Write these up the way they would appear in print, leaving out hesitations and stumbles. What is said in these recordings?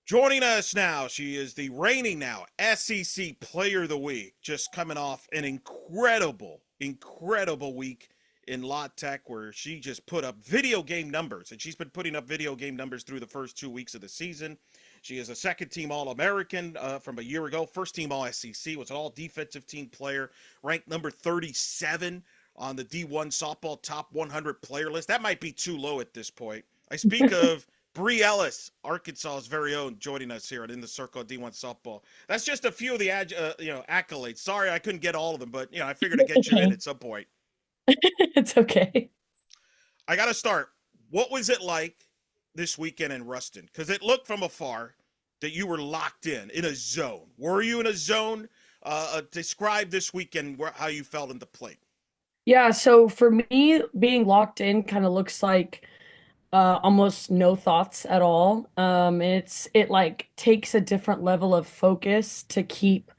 Joining us now, she is the reigning now SEC Player of the Week, just coming off an incredible week in La Tech where she just put up video game numbers, and she's been putting up video game numbers through the first 2 weeks of the season. She is a second team All American from a year ago, first team All SEC, was an all defensive team player, ranked number 37 on the D1 softball top 100 player list. That might be too low at this point. I speak of Bri Ellis, Arkansas's very own, joining us here at In the Circle D1 Softball. That's just a few of the accolades. Sorry, I couldn't get all of them, but I figured to get you in Okay. at some point. It's okay. I got to start. What was it like this weekend in Ruston? Because it looked from afar that you were locked in a zone. Were you in a zone? Describe this weekend how you felt in the plate. Yeah, so for me, being locked in kind of looks like almost no thoughts at all. It like takes a different level of focus to keep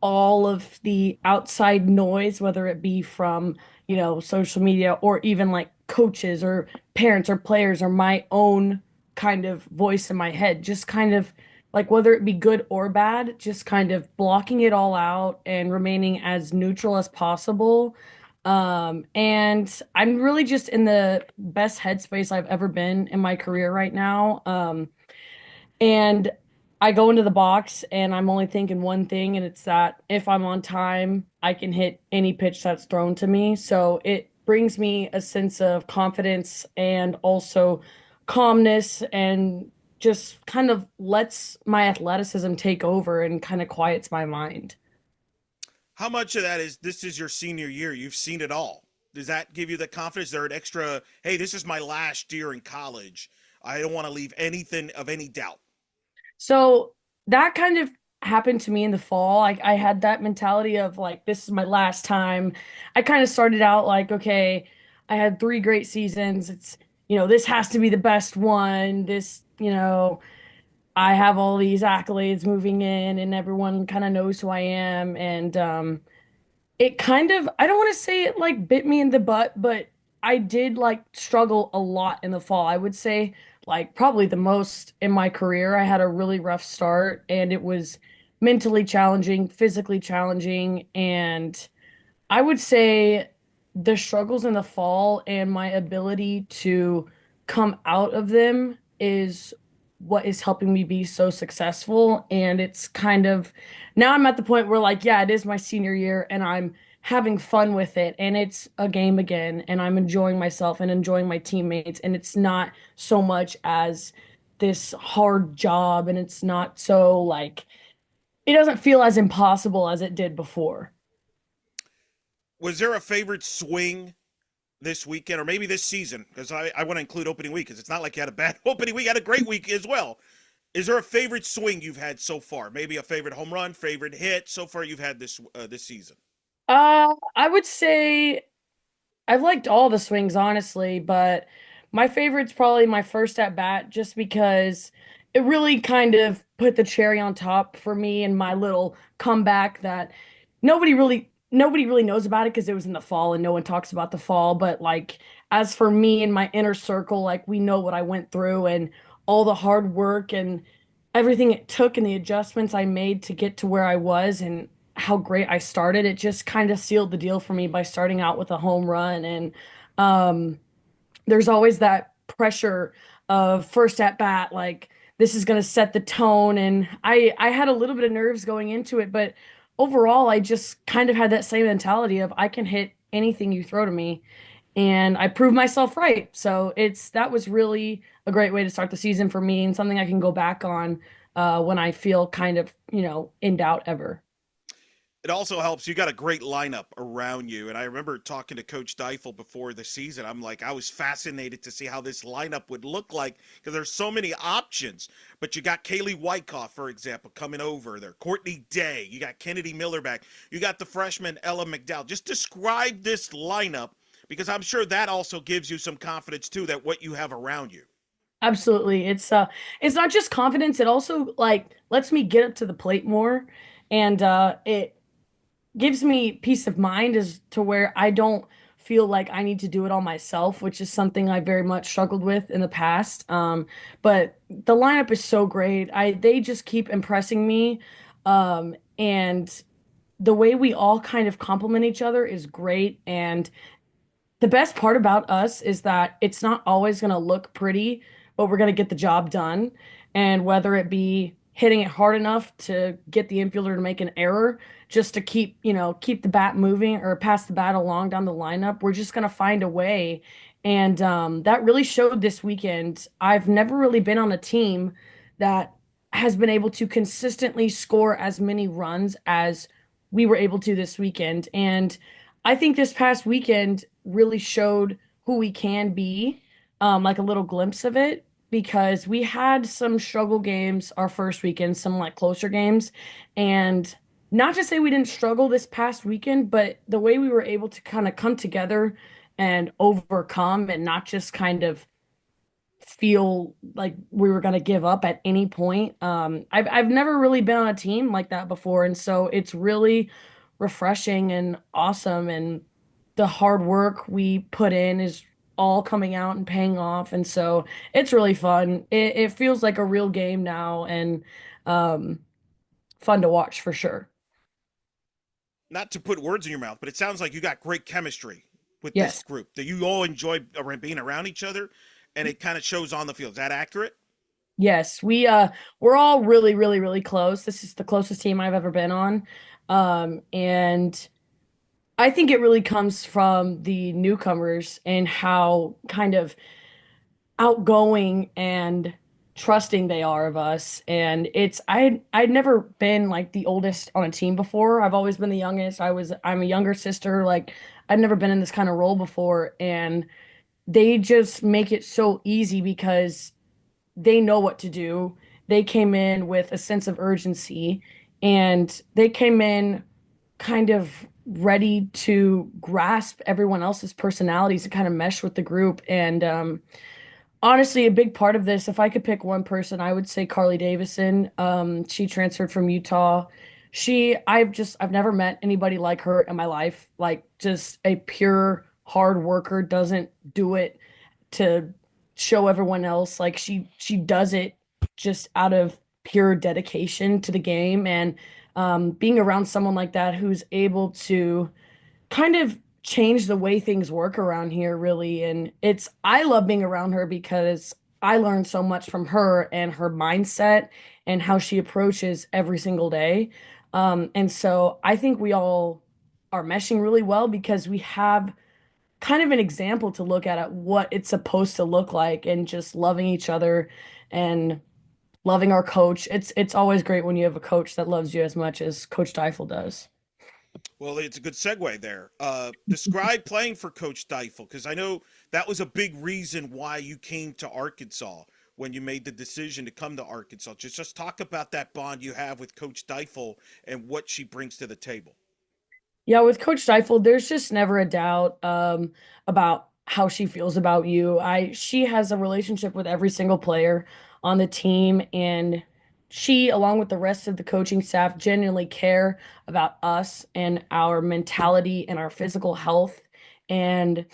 all of the outside noise, whether it be from, social media or even like coaches or parents or players or my own kind of voice in my head, just kind of like whether it be good or bad, just kind of blocking it all out and remaining as neutral as possible. And I'm really just in the best headspace I've ever been in my career right now. And I go into the box and I'm only thinking one thing, and it's that if I'm on time, I can hit any pitch that's thrown to me. So it brings me a sense of confidence and also calmness, and just kind of lets my athleticism take over and kind of quiets my mind. How much of that is this is your senior year? You've seen it all. Does that give you the confidence? Is there an extra, hey, this is my last year in college. I don't want to leave anything of any doubt. So that kind of happened to me in the fall. Like I had that mentality of like, this is my last time. I kind of started out like, okay, I had three great seasons. This has to be the best one. I have all these accolades moving in and everyone kind of knows who I am. And it kind of, I don't want to say it like bit me in the butt, but I did like struggle a lot in the fall. I would say like probably the most in my career. I had a really rough start, and it was mentally challenging, physically challenging, and I would say the struggles in the fall and my ability to come out of them is what is helping me be so successful. And it's kind of now I'm at the point where, like, yeah, it is my senior year and I'm having fun with it, and it's a game again, and I'm enjoying myself and enjoying my teammates, and it's not so much as this hard job, and it's not so like it doesn't feel as impossible as it did before. Was there a favorite swing this weekend or maybe this season? Because I want to include opening week because it's not like you had a bad opening week. You had a great week as well. Is there a favorite swing you've had so far? Maybe a favorite home run, favorite hit so far you've had this season? I would say I've liked all the swings, honestly, but my favorite's probably my first at bat, just because it really kind of put the cherry on top for me and my little comeback that nobody really knows about it because it was in the fall and no one talks about the fall. But like as for me and my inner circle, like we know what I went through and all the hard work and everything it took and the adjustments I made to get to where I was and how great I started. It just kind of sealed the deal for me by starting out with a home run. And um, there's always that pressure of first at bat, like this is going to set the tone. And I had a little bit of nerves going into it, but overall, I just kind of had that same mentality of I can hit anything you throw to me. And I proved myself right. So that was really a great way to start the season for me, and something I can go back on when I feel kind of, in doubt ever. It also helps. You got a great lineup around you. And I remember talking to Coach Deifel before the season. I'm like, I was fascinated to see how this lineup would look like because there's so many options. But you got Kaylee Wyckoff, for example, coming over there. Courtney Day. You got Kennedy Miller back. You got the freshman Ella McDowell. Just describe this lineup because I'm sure that also gives you some confidence too that what you have around you. Absolutely. It's not just confidence, it also like lets me get up to the plate more, and it gives me peace of mind as to where I don't feel like I need to do it all myself, which is something I very much struggled with in the past. But the lineup is so great. They just keep impressing me. And the way we all kind of complement each other is great. And the best part about us is that it's not always going to look pretty, but we're going to get the job done. And whether it be hitting it hard enough to get the infielder to make an error, just to keep, keep the bat moving or pass the bat along down the lineup, we're just going to find a way. And that really showed this weekend. I've never really been on a team that has been able to consistently score as many runs as we were able to this weekend. And I think this past weekend really showed who we can be, like a little glimpse of it, because we had some struggle games our first weekend, some like closer games. And not to say we didn't struggle this past weekend, but the way we were able to kind of come together and overcome and not just kind of feel like we were going to give up at any point. I've never really been on a team like that before, and so it's really refreshing and awesome. And the hard work we put in is all coming out and paying off, and so it's really fun. It feels like a real game now, and um, fun to watch for sure. Not to put words in your mouth, but it sounds like you got great chemistry with this Yes. group. That you all enjoy being around each other, and it kind of shows on the field. Is that accurate? Yes, we're all really, really, really close. This is the closest team I've ever been on. And I think it really comes from the newcomers and how kind of outgoing and trusting they are of us. And I'd never been like the oldest on a team before. I've always been the youngest. I'm a younger sister. Like I'd never been in this kind of role before. And they just make it so easy because they know what to do. They came in with a sense of urgency, and they came in kind of ready to grasp everyone else's personalities and kind of mesh with the group. And honestly, a big part of this, if I could pick one person, I would say Carly Davison. She transferred from Utah. I've never met anybody like her in my life. Like just a pure hard worker, doesn't do it to show everyone else. Like she does it just out of pure dedication to the game. And being around someone like that who's able to kind of change the way things work around here, really. And I love being around her because I learned so much from her and her mindset and how she approaches every single day. And so I think we all are meshing really well because we have kind of an example to look at what it's supposed to look like, and just loving each other and loving our coach. It's always great when you have a coach that loves you as much as Coach Deifel does. Well, it's a good segue there. Describe playing for Coach Deifel, because I know that was a big reason why you came to Arkansas when you made the decision to come to Arkansas. Just talk about that bond you have with Coach Deifel and what she brings to the table. Yeah, with Coach Deifel, there's just never a doubt about how she feels about you. She has a relationship with every single player on the team, and she, along with the rest of the coaching staff, genuinely care about us and our mentality and our physical health. And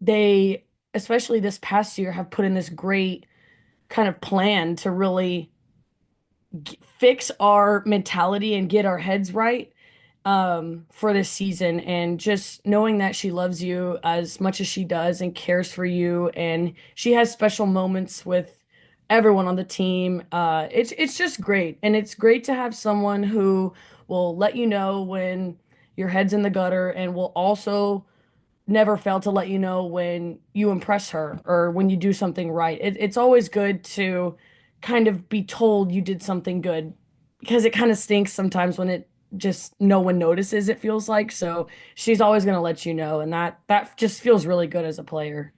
they, especially this past year, have put in this great kind of plan to really fix our mentality and get our heads right for this season. And just knowing that she loves you as much as she does and cares for you, and she has special moments with everyone on the team. It's just great, and it's great to have someone who will let you know when your head's in the gutter, and will also never fail to let you know when you impress her or when you do something right. It's always good to kind of be told you did something good, because it kind of stinks sometimes when it just no one notices, it feels like. So she's always going to let you know, and that just feels really good as a player.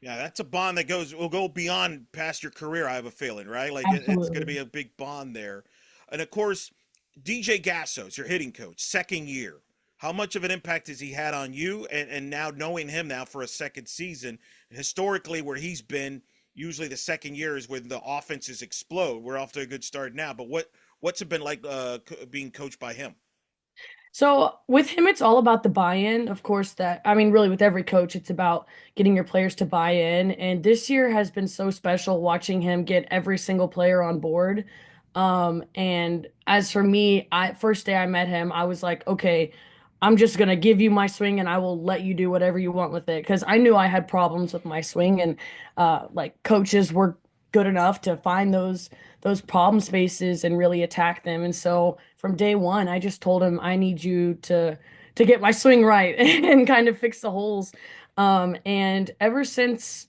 Yeah, that's a bond that will go beyond past your career. I have a feeling, right? Like it's going to Absolutely. be a big bond there, and of course, DJ Gasso's your hitting coach, second year. How much of an impact has he had on you? And now knowing him now for a second season, historically where he's been, usually the second year is when the offenses explode. We're off to a good start now, but what's it been like being coached by him? So with him, it's all about the buy-in. Of course, that I mean, really, with every coach, it's about getting your players to buy in. And this year has been so special watching him get every single player on board. And as for me, I first day I met him, I was like, okay, I'm just gonna give you my swing and I will let you do whatever you want with it. Because I knew I had problems with my swing, and like coaches were good enough to find those problem spaces and really attack them. And so from day one, I just told him, I need you to get my swing right and kind of fix the holes. And ever since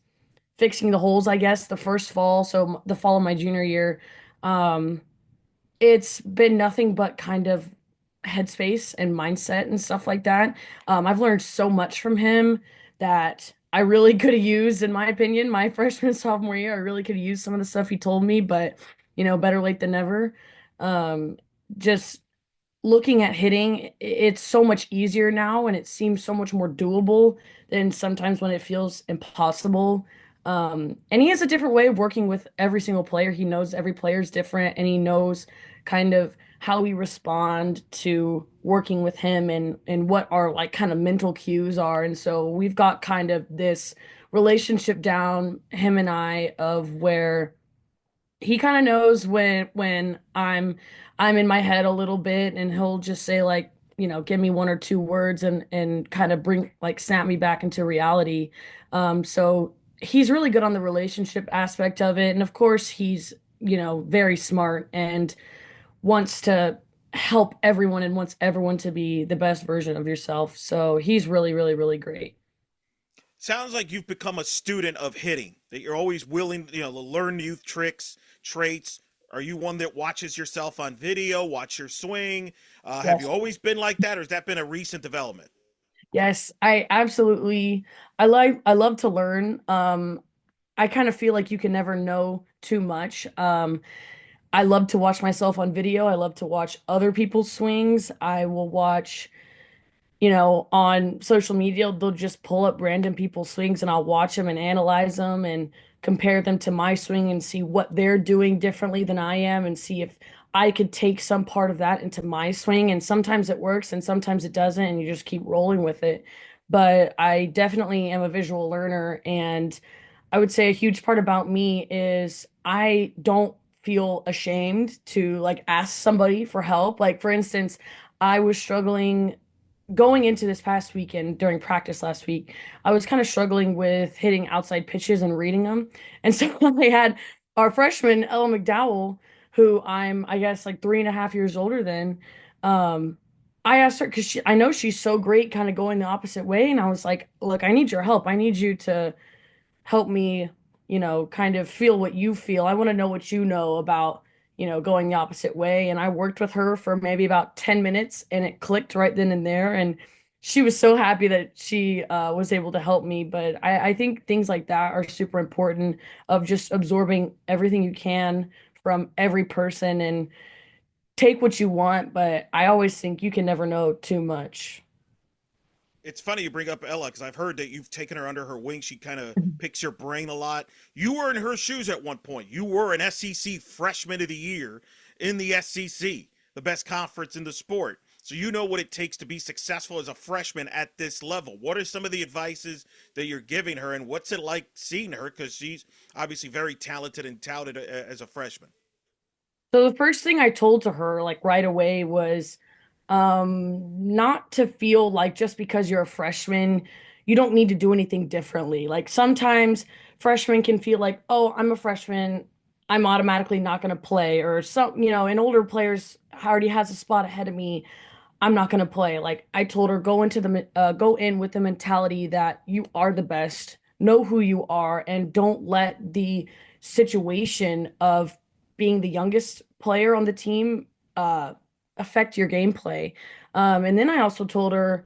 fixing the holes, I guess the first fall, so the fall of my junior year, um, it's been nothing but kind of headspace and mindset and stuff like that. I've learned so much from him that I really could have used, in my opinion, my freshman and sophomore year. I really could have used some of the stuff he told me, but better late than never. Um, just looking at hitting, it's so much easier now and it seems so much more doable than sometimes when it feels impossible. And he has a different way of working with every single player. He knows every player is different and he knows kind of how we respond to working with him and what our like kind of mental cues are. And so we've got kind of this relationship down, him and I, of where he kind of knows when I'm in my head a little bit, and he'll just say like, give me one or two words and kind of bring like snap me back into reality. So he's really good on the relationship aspect of it, and of course he's very smart and wants to help everyone and wants everyone to be the best version of yourself. So he's really, really, really great. Sounds like you've become a student of hitting, that you're always willing, to learn new tricks, traits. Are you one that watches yourself on video, watch your swing? Have you Yes. always been like that, or has that been a recent development? Yes, I absolutely I love to learn. I kind of feel like you can never know too much. I love to watch myself on video. I love to watch other people's swings. I will watch, on social media, they'll just pull up random people's swings and I'll watch them and analyze them and compare them to my swing and see what they're doing differently than I am and see if I could take some part of that into my swing. And sometimes it works and sometimes it doesn't, and you just keep rolling with it. But I definitely am a visual learner, and I would say a huge part about me is I don't feel ashamed to like ask somebody for help. Like for instance, I was struggling going into this past weekend during practice last week. I was kind of struggling with hitting outside pitches and reading them. And so I had our freshman, Ella McDowell, who I guess, like 3.5 years older than. Um, I asked her because I know she's so great kind of going the opposite way. And I was like, look, I need your help. I need you to help me, kind of feel what you feel. I want to know what you know about, going the opposite way. And I worked with her for maybe about 10 minutes and it clicked right then and there. And she was so happy that she was able to help me. But I think things like that are super important, of just absorbing everything you can from every person and take what you want. But I always think you can never know too much. It's funny you bring up Ella, because I've heard that you've taken her under her wing. She kind of picks your brain a lot. You were in her shoes at one point. You were an SEC Freshman of the Year in the SEC, the best conference in the sport. So you know what it takes to be successful as a freshman at this level. What are some of the advices that you're giving her, and what's it like seeing her? Because she's obviously very talented and touted as a freshman. So the first thing I told to her like right away was not to feel like just because you're a freshman, you don't need to do anything differently. Like sometimes freshmen can feel like, "Oh, I'm a freshman, I'm automatically not going to play," or some, and older players already has a spot ahead of me, I'm not going to play. Like I told her, go in with the mentality that you are the best, know who you are, and don't let the situation of being the youngest player on the team uh, affect your gameplay. And then I also told her,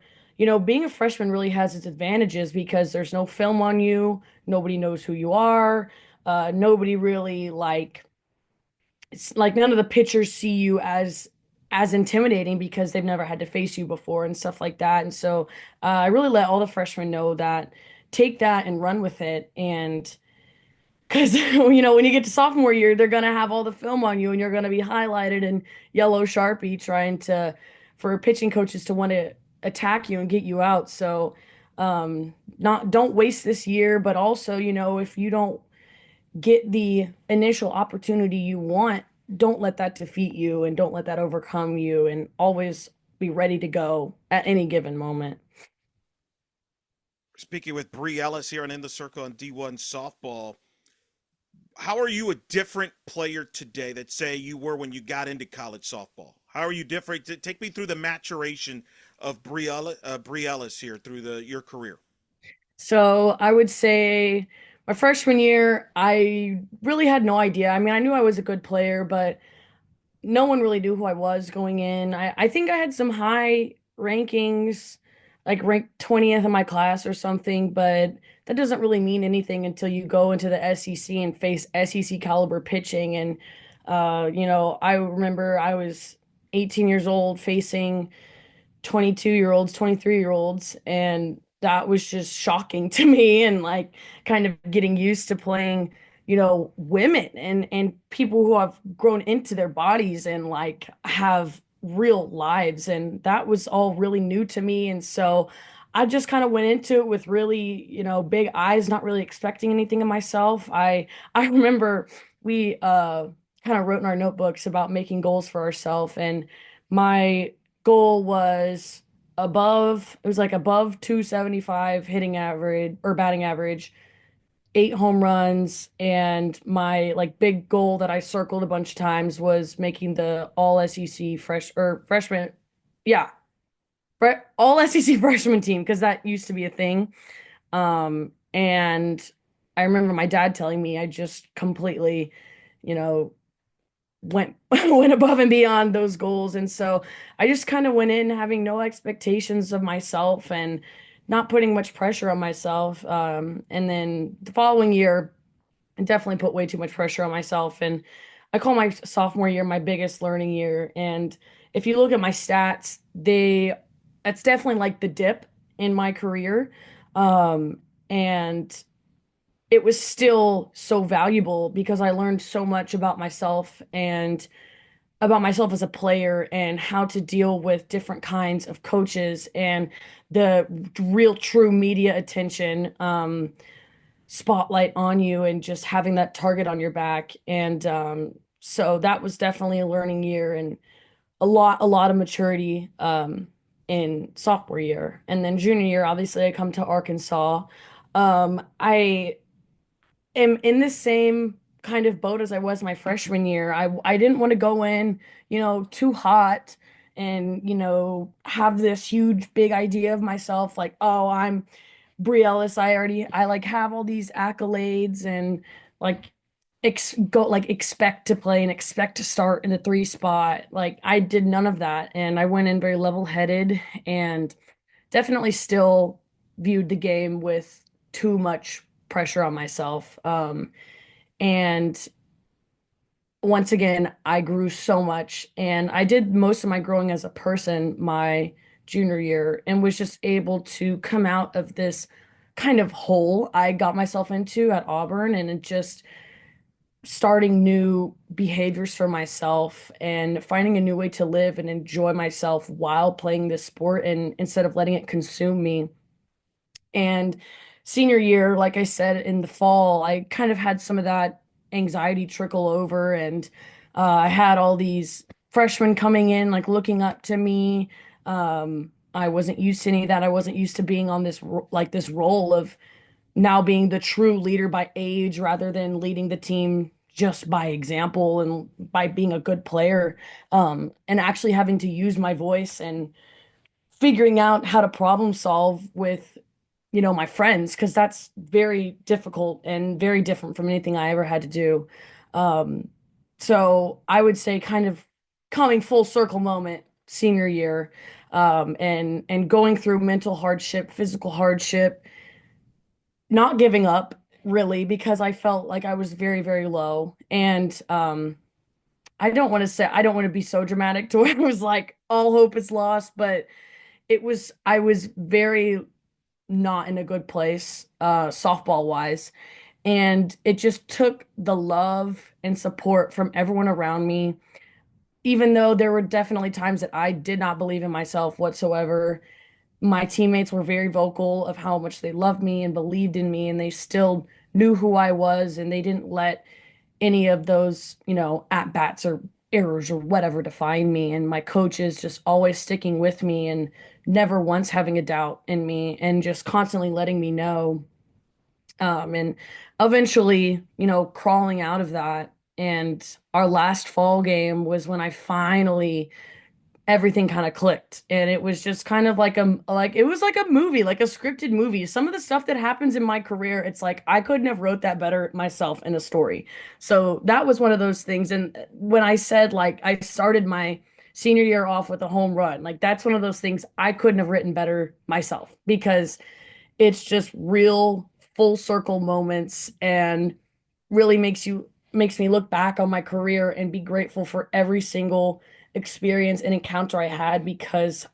being a freshman really has its advantages because there's no film on you, nobody knows who you are, nobody really like it's like none of the pitchers see you as intimidating because they've never had to face you before and stuff like that. And so I really let all the freshmen know that take that and run with it. And because when you get to sophomore year, they're gonna have all the film on you and you're gonna be highlighted in yellow Sharpie trying to for pitching coaches to want to attack you and get you out. So not don't waste this year, but also, if you don't get the initial opportunity you want, don't let that defeat you and don't let that overcome you, and always be ready to go at any given moment. Speaking with Bri Ellis here on In the Circle on D1 Softball, how are you a different player today that say you were when you got into college softball? How are you different? Take me through the maturation of Bri Ellis here through your career. So I would say my freshman year, I really had no idea. I mean, I knew I was a good player, but no one really knew who I was going in. I think I had some high rankings, like ranked 20th in my class or something, but that doesn't really mean anything until you go into the SEC and face SEC caliber pitching. And, I remember I was 18 years old facing 22-year-olds, 23-year-olds, and that was just shocking to me, and like kind of getting used to playing, women and people who have grown into their bodies and like have real lives, and that was all really new to me. And so I just kind of went into it with really, big eyes, not really expecting anything of myself. I remember we kind of wrote in our notebooks about making goals for ourselves, and my goal was it was like above 275 hitting average or batting average, 8 home runs, and my like big goal that I circled a bunch of times was making the all SEC freshman, yeah, all SEC freshman team, because that used to be a thing. And I remember my dad telling me I just completely, you know, went went above and beyond those goals. And so I just kind of went in having no expectations of myself and not putting much pressure on myself. And then the following year, I definitely put way too much pressure on myself. And I call my sophomore year my biggest learning year. And if you look at my stats, that's definitely like the dip in my career. And it was still so valuable because I learned so much about myself and about myself as a player and how to deal with different kinds of coaches and the real true media attention, spotlight on you, and just having that target on your back. And so that was definitely a learning year, and a lot of maturity in sophomore year. And then junior year, obviously I come to Arkansas. I am in the same kind of boat as I was my freshman year. I didn't want to go in, too hot and, have this huge big idea of myself like, oh, I'm Bri Ellis. I like have all these accolades and like expect to play and expect to start in the three spot. Like I did none of that, and I went in very level-headed and definitely still viewed the game with too much pressure on myself. And once again, I grew so much, and I did most of my growing as a person my junior year, and was just able to come out of this kind of hole I got myself into at Auburn, and it just starting new behaviors for myself and finding a new way to live and enjoy myself while playing this sport, and instead of letting it consume me. And senior year, like I said, in the fall, I kind of had some of that anxiety trickle over, and I had all these freshmen coming in, like looking up to me. I wasn't used to any of that. I wasn't used to being on this role of now being the true leader by age rather than leading the team just by example and by being a good player, and actually having to use my voice and figuring out how to problem solve with, my friends, because that's very difficult and very different from anything I ever had to do. Um, so I would say kind of coming full circle moment senior year, and going through mental hardship, physical hardship, not giving up really because I felt like I was very, very low. And I don't want to be so dramatic to where it was like all hope is lost, but I was very not in a good place, softball wise. And it just took the love and support from everyone around me, even though there were definitely times that I did not believe in myself whatsoever, my teammates were very vocal of how much they loved me and believed in me, and they still knew who I was, and they didn't let any of those, at bats or errors or whatever define me. And my coaches just always sticking with me and never once having a doubt in me and just constantly letting me know. And eventually, crawling out of that. And our last fall game was when I finally everything kind of clicked, and it was just kind of like it was like a movie, like a scripted movie. Some of the stuff that happens in my career, it's like I couldn't have wrote that better myself in a story. So that was one of those things. And when I said like I started my senior year off with a home run, like that's one of those things I couldn't have written better myself, because it's just real full circle moments, and really makes me look back on my career and be grateful for every single experience and encounter I had, because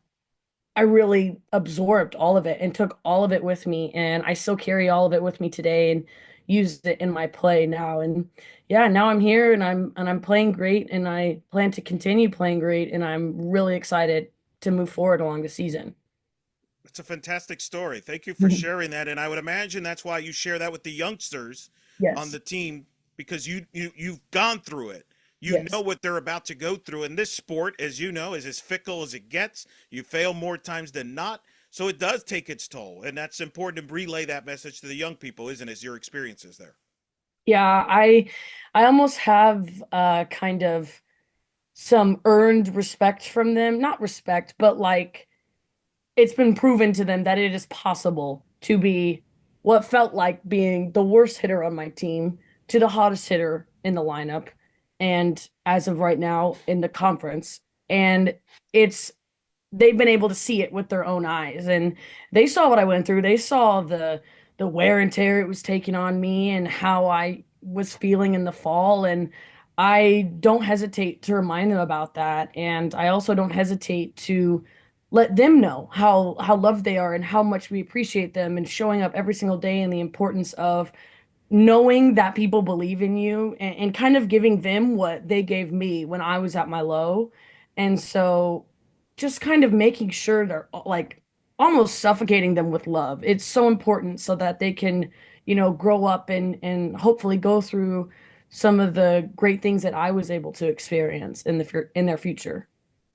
I really absorbed all of it and took all of it with me, and I still carry all of it with me today and use it in my play now. And yeah, now I'm here, and I'm playing great, and I plan to continue playing great, and I'm really excited to move forward along the season. It's a fantastic story. Thank you for sharing that. And I would imagine that's why you share that with the youngsters on Yes. the team, because you've gone through it. You know Yes. what they're about to go through. And this sport, as you know, is as fickle as it gets. You fail more times than not. So it does take its toll. And that's important to relay that message to the young people, isn't it? As your experiences there. Yeah, I almost have kind of some earned respect from them. Not respect, but like it's been proven to them that it is possible to be what felt like being the worst hitter on my team to the hottest hitter in the lineup, and as of right now in the conference. And it's they've been able to see it with their own eyes, and they saw what I went through. They saw the wear and tear it was taking on me and how I was feeling in the fall, and I don't hesitate to remind them about that. And I also don't hesitate to let them know how loved they are and how much we appreciate them, and showing up every single day, and the importance of knowing that people believe in you, and kind of giving them what they gave me when I was at my low. And so just kind of making sure they're like almost suffocating them with love. It's so important so that they can, grow up and hopefully go through some of the great things that I was able to experience in their future.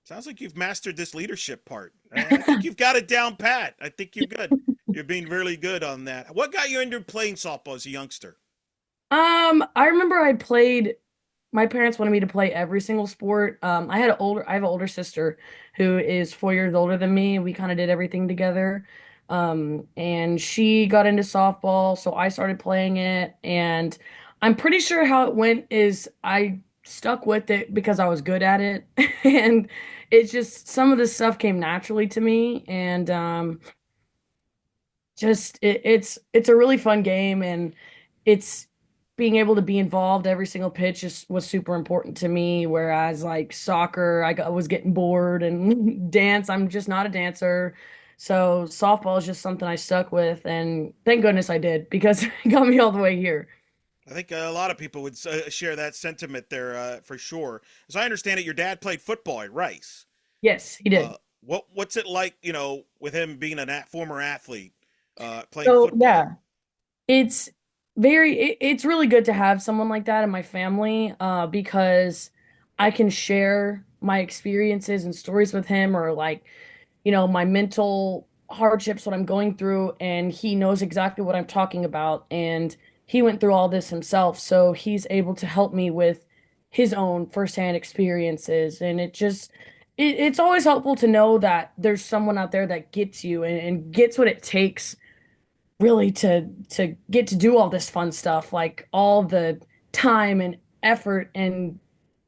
Sounds like you've mastered this leadership part. I think you've got it down pat. I think you're good. You're being really good on that. What got you into playing softball as a youngster? I remember my parents wanted me to play every single sport. I have an older sister who is 4 years older than me, and we kind of did everything together. And she got into softball, so I started playing it. And I'm pretty sure how it went is I stuck with it because I was good at it. And it's just some of the stuff came naturally to me. And just it's a really fun game, and it's being able to be involved every single pitch was super important to me, whereas like soccer was getting bored, and dance I'm just not a dancer. So softball is just something I stuck with, and thank goodness I did, because it got me all the way here. I think a lot of people would share that sentiment there for sure. As I understand it, your dad played football at Rice. Yes, he did. What's it like, with him being a former athlete, playing So football? yeah, it's it's really good to have someone like that in my family, because I can share my experiences and stories with him, or like, my mental hardships, what I'm going through, and he knows exactly what I'm talking about. And he went through all this himself, so he's able to help me with his own firsthand experiences. And it's always helpful to know that there's someone out there that gets you, and gets what it takes really to get to do all this fun stuff, like all the time and effort and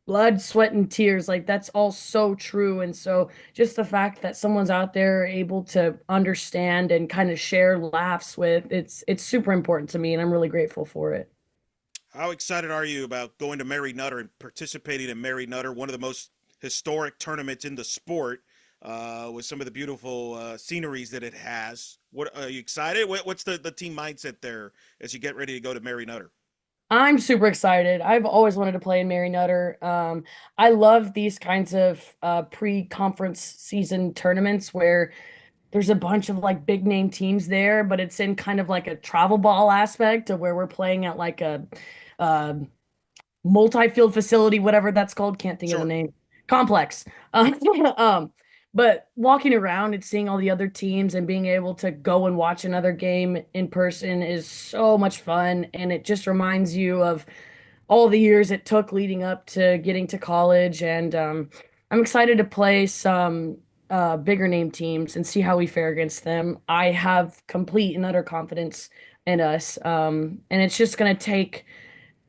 blood, sweat, and tears. Like that's all so true. And so just the fact that someone's out there able to understand and kind of share laughs with, it's super important to me, and I'm really grateful for it. How excited are you about going to Mary Nutter and participating in Mary Nutter, one of the most historic tournaments in the sport, with some of the beautiful sceneries that it has? What are you excited? What's the team mindset there as you get ready to go to Mary Nutter? I'm super excited. I've always wanted to play in Mary Nutter. I love these kinds of pre-conference season tournaments where there's a bunch of like big name teams there, but it's in kind of like a travel ball aspect of where we're playing at like a uh, multi-field facility, whatever that's called. Can't think of the Sure. name. Complex. Uh, um, but walking around and seeing all the other teams and being able to go and watch another game in person is so much fun, and it just reminds you of all the years it took leading up to getting to college. And I'm excited to play some bigger name teams and see how we fare against them. I have complete and utter confidence in us, and it's just going to take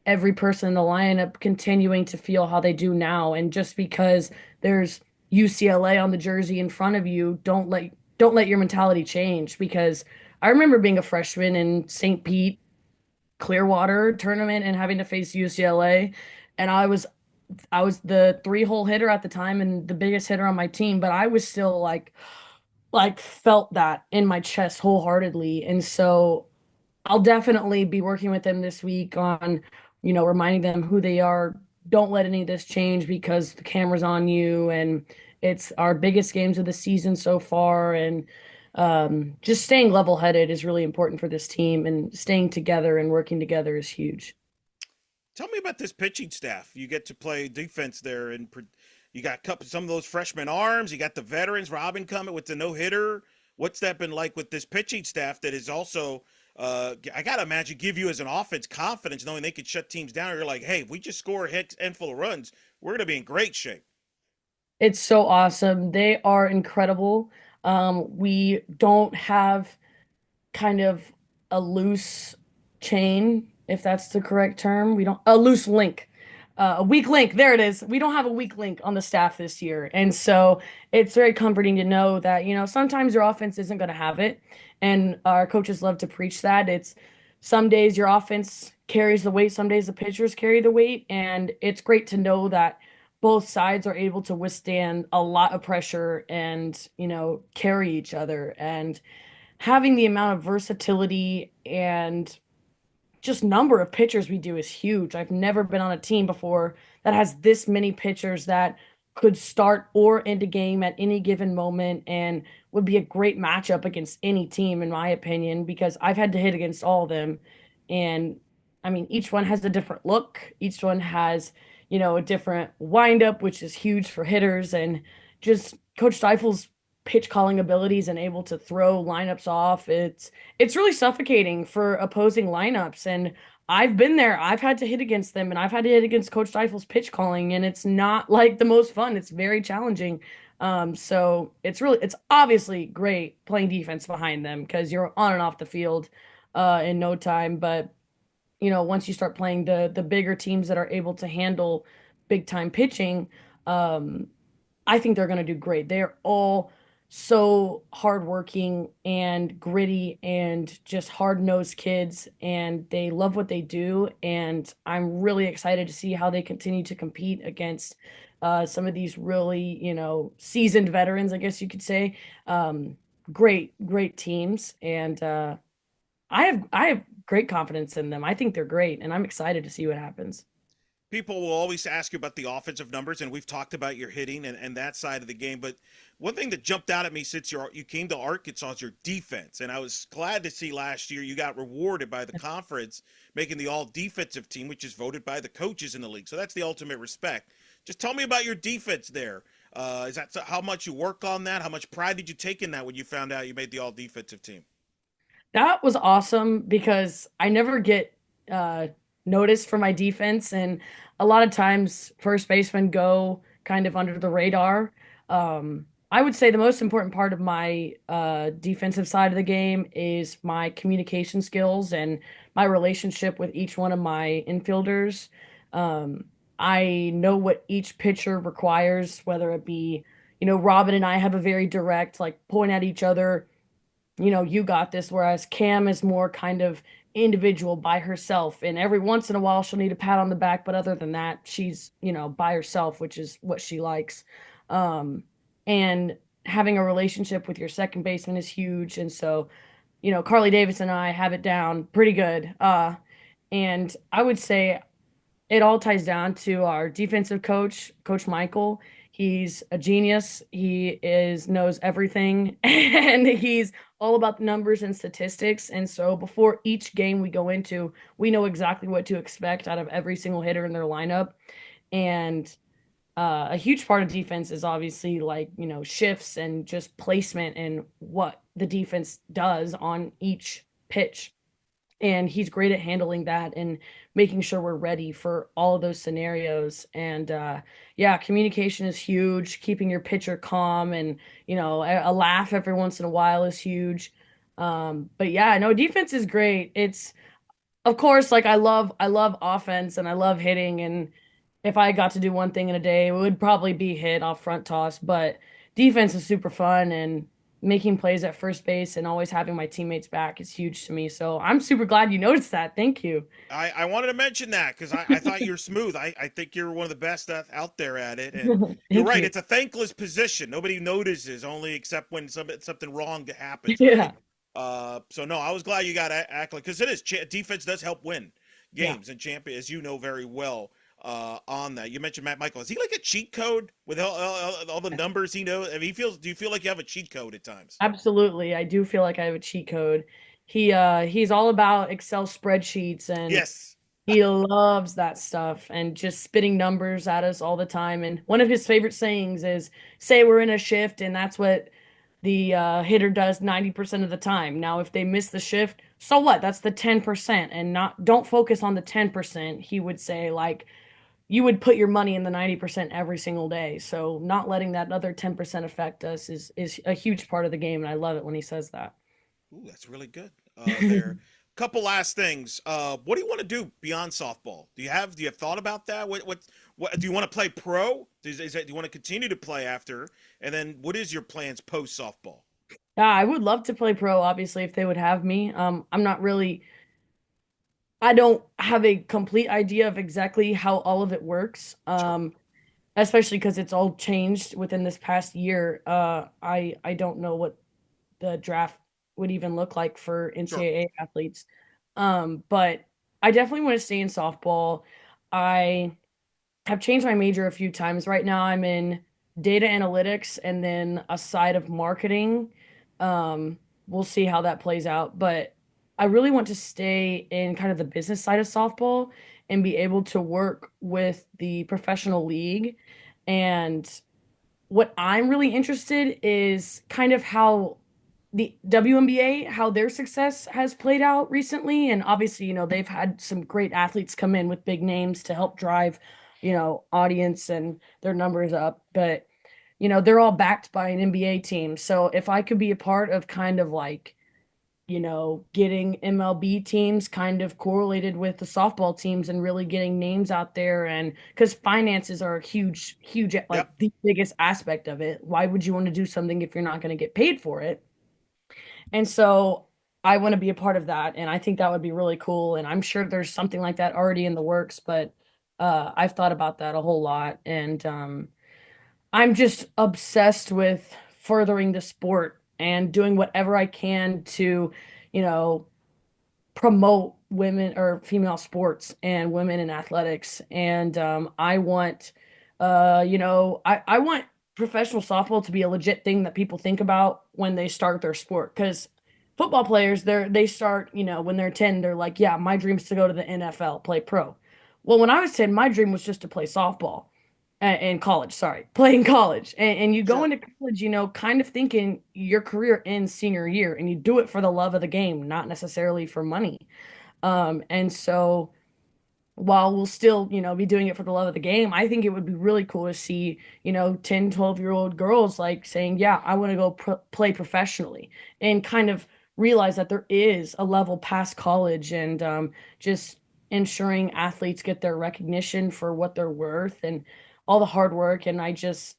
every person in the lineup continuing to feel how they do now. And just because there's UCLA on the jersey in front of you, don't let your mentality change. Because I remember being a freshman in St. Pete Clearwater tournament and having to face UCLA, and I was the three-hole hitter at the time and the biggest hitter on my team, but I was still like felt that in my chest wholeheartedly. And so I'll definitely be working with them this week on, reminding them who they are. Don't let any of this change because the camera's on you, and it's our biggest games of the season so far. And just staying level-headed is really important for this team, and staying together and working together is huge. Tell me about this pitching staff. You get to play defense there, and you got some of those freshman arms. You got the veterans, Robin coming with the no hitter. What's that been like with this pitching staff that is also, I got to imagine, give you as an offense confidence knowing they could shut teams down. You're like, hey, if we just score a handful of runs, we're going to be in great shape. It's so awesome. They are incredible. We don't have kind of a loose chain, if that's the correct term. We don't a loose link. A weak link. There it is. We don't have a weak link on the staff this year. And so it's very comforting to know that, sometimes your offense isn't going to have it. And our coaches love to preach that. It's some days your offense carries the weight, some days the pitchers carry the weight. And it's great to know that both sides are able to withstand a lot of pressure and, carry each other. And having the amount of versatility and just number of pitchers we do is huge. I've never been on a team before that has this many pitchers that could start or end a game at any given moment and would be a great matchup against any team, in my opinion, because I've had to hit against all of them. And I mean, each one has a different look. Each one has, a different windup, which is huge for hitters. And just Coach Deifel's pitch calling abilities and able to throw lineups off. It's really suffocating for opposing lineups. And I've been there. I've had to hit against them, and I've had to hit against Coach Deifel's pitch calling, and it's not like the most fun. It's very challenging. So it's obviously great playing defense behind them because you're on and off the field in no time. But once you start playing the bigger teams that are able to handle big time pitching, um, I think they're going to do great. They're all so hardworking and gritty and just hard-nosed kids, and they love what they do. And I'm really excited to see how they continue to compete against some of these really, seasoned veterans, I guess you could say. Um, great, great teams, and I have great confidence in them. I think they're great, and I'm excited to see what happens. People will always ask you about the offensive numbers, and we've talked about your hitting and that side of the game. But one thing that jumped out at me since you came to Arkansas is your defense. And I was glad to see last year you got rewarded by the conference, making the all defensive team, which is voted by the coaches in the league. So that's the ultimate respect. Just tell me about your defense there. Is that how much you work on that? How much pride did you take in that when you found out you made the all defensive team? That was awesome because I never get uh, noticed for my defense, and a lot of times first basemen go kind of under the radar. I would say the most important part of my defensive side of the game is my communication skills and my relationship with each one of my infielders. Um, I know what each pitcher requires, whether it be, Robin and I have a very direct, like, point at each other, you got this. Whereas Cam is more kind of individual by herself. And every once in a while, she'll need a pat on the back. But other than that, she's, by herself, which is what she likes. Um, and having a relationship with your second baseman is huge. And so, Carly Davis and I have it down pretty good. And I would say it all ties down to our defensive coach, Coach Michael. He's a genius. He is knows everything and he's all about the numbers and statistics. And so before each game we go into, we know exactly what to expect out of every single hitter in their lineup. And a huge part of defense is obviously like, shifts and just placement and what the defense does on each pitch. And he's great at handling that and making sure we're ready for all of those scenarios. And yeah, communication is huge. Keeping your pitcher calm and a laugh every once in a while is huge. But yeah, no, defense is great. It's of course, like I love offense and I love hitting, and if I got to do one thing in a day, it would probably be hit off front toss, but defense is super fun, and making plays at first base and always having my teammates back is huge to me. So I'm super glad you noticed that. Thank you. I wanted to mention that because I thought you're smooth. I think you're one of the best out there at it. And you're Thank right. you. It's a thankless position. Nobody notices only except when something wrong happens, Yeah. right? So no, I was glad you got accolade because it is defense does help win Yeah. games and champion, as you know very well. On that, you mentioned Matt Michael. Is he like a cheat code with all the numbers he knows? I mean, he feels. Do you feel like you have a cheat code at times? Absolutely. I do feel like I have a cheat code. He's all about Excel spreadsheets, and Yes. he loves that stuff and just spitting numbers at us all the time. And one of his favorite sayings is, say we're in a shift and that's what the hitter does 90% of the time. Now, if they miss the shift, so what? That's the 10%, and not don't focus on the 10%. He would say, like, you would put your money in the 90% every single day. So not letting that other 10% affect us is a huge part of the game. And I love it when he says that. Ooh, that's really good. There. Couple last things. What do you want to do beyond softball? Do you have thought about that? What do you want to play pro? Do you want to continue to play after? And then what is your plans post softball? Yeah, I would love to play pro, obviously, if they would have me. I'm not really, I don't have a complete idea of exactly how all of it works. Sure. Especially because it's all changed within this past year. I don't know what the draft would even look like for Sure. NCAA athletes. But I definitely want to stay in softball. I have changed my major a few times. Right now, I'm in data analytics and then a side of marketing. Um, we'll see how that plays out. But I really want to stay in kind of the business side of softball and be able to work with the professional league. And what I'm really interested is kind of how the WNBA, how their success has played out recently. And obviously, they've had some great athletes come in with big names to help drive, audience and their numbers up. But, they're all backed by an NBA team. So if I could be a part of kind of like, getting MLB teams kind of correlated with the softball teams and really getting names out there. And because finances are a huge, huge, like Yep. the biggest aspect of it. Why would you want to do something if you're not going to get paid for it? And so I want to be a part of that. And I think that would be really cool. And I'm sure there's something like that already in the works, but I've thought about that a whole lot. And I'm just obsessed with furthering the sport and doing whatever I can to, you know, promote women or female sports and women in athletics. And I want, I want professional softball to be a legit thing that people think about when they start their sport. Because football players, they start, when they're 10, they're like, yeah, my dream is to go to the NFL, play pro. Well, when I was 10, my dream was just to play softball in college, sorry, play in college. And you go Sure. into college, kind of thinking your career ends senior year, and you do it for the love of the game, not necessarily for money. And so while we'll still, be doing it for the love of the game, I think it would be really cool to see, 10, 12-year-old girls like saying, yeah, I want to go play professionally, and kind of realize that there is a level past college, and just ensuring athletes get their recognition for what they're worth and all the hard work. And I just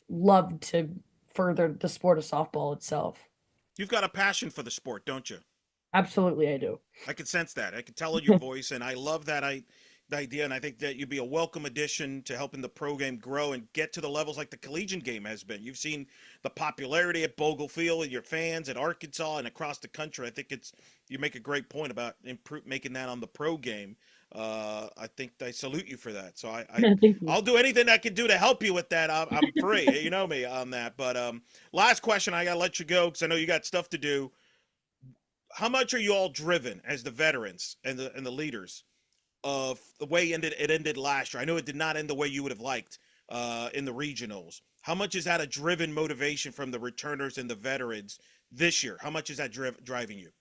love to further the sport of softball itself. You've got a passion for the sport, don't you? Absolutely, I do. I can sense that. I can tell in your voice, and I love that. the idea, and I think that you'd be a welcome addition to helping the pro game grow and get to the levels like the collegiate game has been. You've seen the popularity at Bogle Field and your fans at Arkansas and across the country. I think it's you make a great point about making that on the pro game. I think I salute you for that. So Thank you. I'll do anything I can do to help you with that. I'm free, you know me on that. But last question, I gotta let you go because I know you got stuff to do. How much are you all driven as the veterans and the leaders of the way it ended last year? I know it did not end the way you would have liked in the regionals. How much is that a driven motivation from the returners and the veterans this year? How much is that driving you?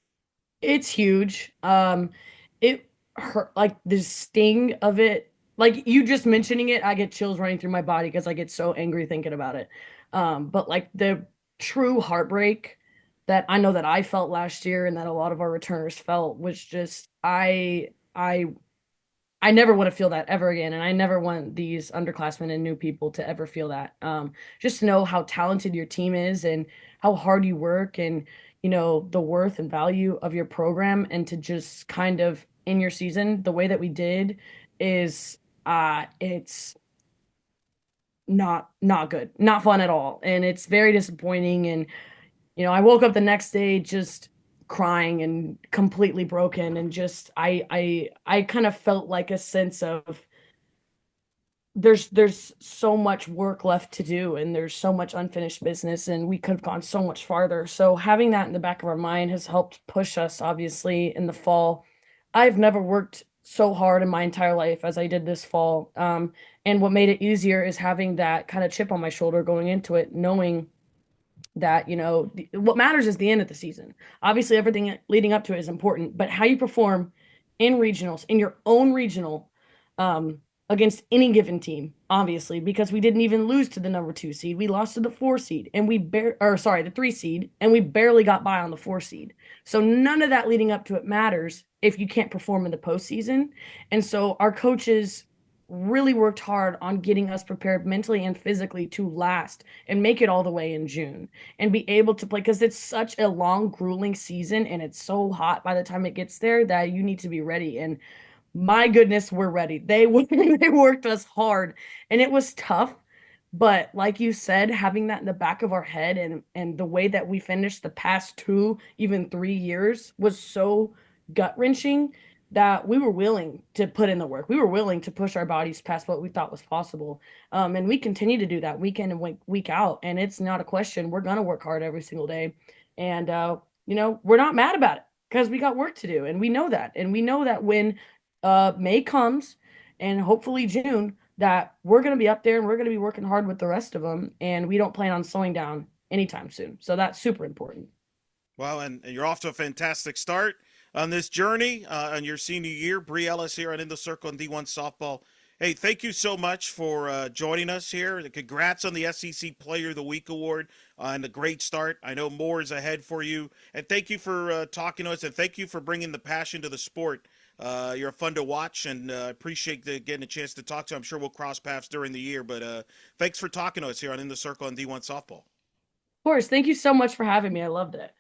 It's huge. It hurt, like the sting of it. Like you just mentioning it, I get chills running through my body because I get so angry thinking about it. But like the true heartbreak that I know that I felt last year and that a lot of our returners felt was just I never want to feel that ever again. And I never want these underclassmen and new people to ever feel that. Just to know how talented your team is and how hard you work and, the worth and value of your program. And to just kind of in your season, the way that we did is it's not good, not fun at all. And it's very disappointing. And I woke up the next day just crying and completely broken and just I kind of felt like a sense of there's so much work left to do and there's so much unfinished business and we could have gone so much farther. So having that in the back of our mind has helped push us obviously in the fall. I've never worked so hard in my entire life as I did this fall. And what made it easier is having that kind of chip on my shoulder going into it, knowing that what matters is the end of the season. Obviously everything leading up to it is important, but how you perform in regionals, in your own regional, against any given team, obviously, because we didn't even lose to the number 2 seed. We lost to the 4 seed and the 3 seed, and we barely got by on the 4 seed. So none of that leading up to it matters if you can't perform in the postseason. And so our coaches really worked hard on getting us prepared mentally and physically to last and make it all the way in June and be able to play, because it's such a long, grueling season and it's so hot by the time it gets there that you need to be ready. And my goodness, we're ready. They they worked us hard and it was tough. But like you said, having that in the back of our head and the way that we finished the past 2, even 3 years was so gut wrenching that we were willing to put in the work. We were willing to push our bodies past what we thought was possible. And we continue to do that week in and week out. And it's not a question. We're going to work hard every single day. And, we're not mad about it because we got work to do. And we know that. And we know that when May comes and hopefully June, that we're going to be up there and we're going to be working hard with the rest of them. And we don't plan on slowing down anytime soon. So that's super important. Well, and you're off to a fantastic start on this journey on your senior year. Bri Ellis here on In the Circle and D1 Softball. Hey, thank you so much for joining us here. Congrats on the SEC Player of the Week award and a great start. I know more is ahead for you. And thank you for talking to us, and thank you for bringing the passion to the sport. You're fun to watch, and appreciate getting a chance to talk to you. I'm sure we'll cross paths during the year, but thanks for talking to us here on In the Circle and D1 Softball. Of course. Thank you so much for having me. I loved it.